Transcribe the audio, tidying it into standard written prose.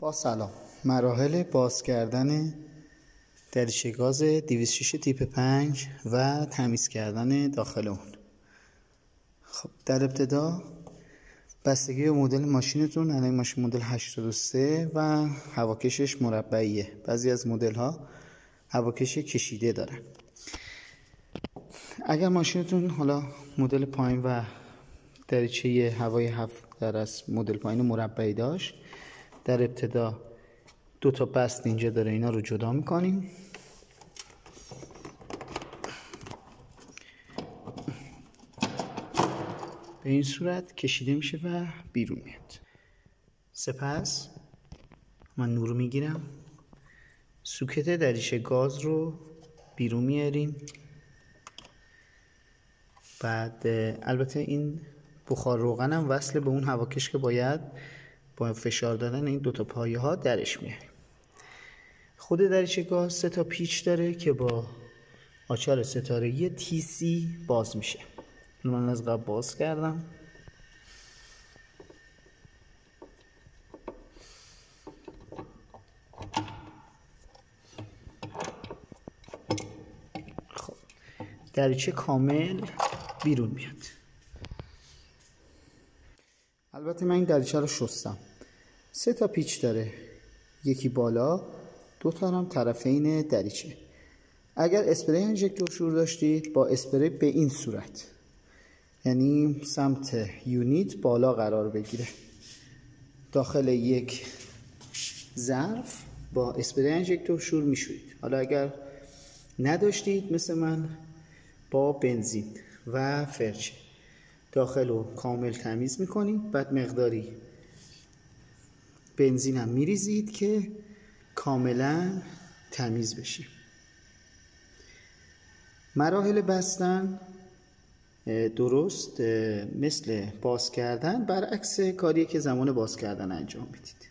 با سلام. مراحل باز کردن دریچه گاز 206 تیپ 5 و تمیز کردن داخل اون. خب در ابتدا بستگی به مدل ماشینتون، الان ماشین مدل 83 و هواکشش مربعیه. بعضی از مدل ها هواکش کشیده دارن. اگر ماشینتون حالا مدل پایین و دریچه هوای 7 در از مدل پایین مربعی داشت، در ابتدا دو تا بست اینجا داره، اینا رو جدا میکنیم. به این صورت کشیده میشه و بیرون میاد. سپس من نور میگیرم، سوکت دریچه گاز رو بیرون میاریم. بعد البته این بخار روغن هم وصل به اون هواکش که باید با فشار دادن این دوتا پایه ها درش میاریم. خود دریچه گاز 3 تا پیچ داره که با آچار ستاره‌ای تیسی باز میشه. من از قبل باز کردم. خب دریچه کامل بیرون میاد. البته من این دریچه رو شستم. 3 تا پیچ داره، یکی بالا، 2 تا هم طرفین دریچه. اگر اسپری انژکتور شور داشتید با اسپری به این صورت، یعنی سمت یونیت بالا قرار بگیره، داخل یک ظرف با اسپری انژکتور شور میشویید. حالا اگر نداشتید مثل من، با بنزین و فرچه داخل رو کامل تمیز میکنید. بعد مقداری بنزین هم میریزید که کاملا تمیز بشه. مراحل بستن درست مثل باز کردن، برعکس کاریه که زمان باز کردن انجام میدید.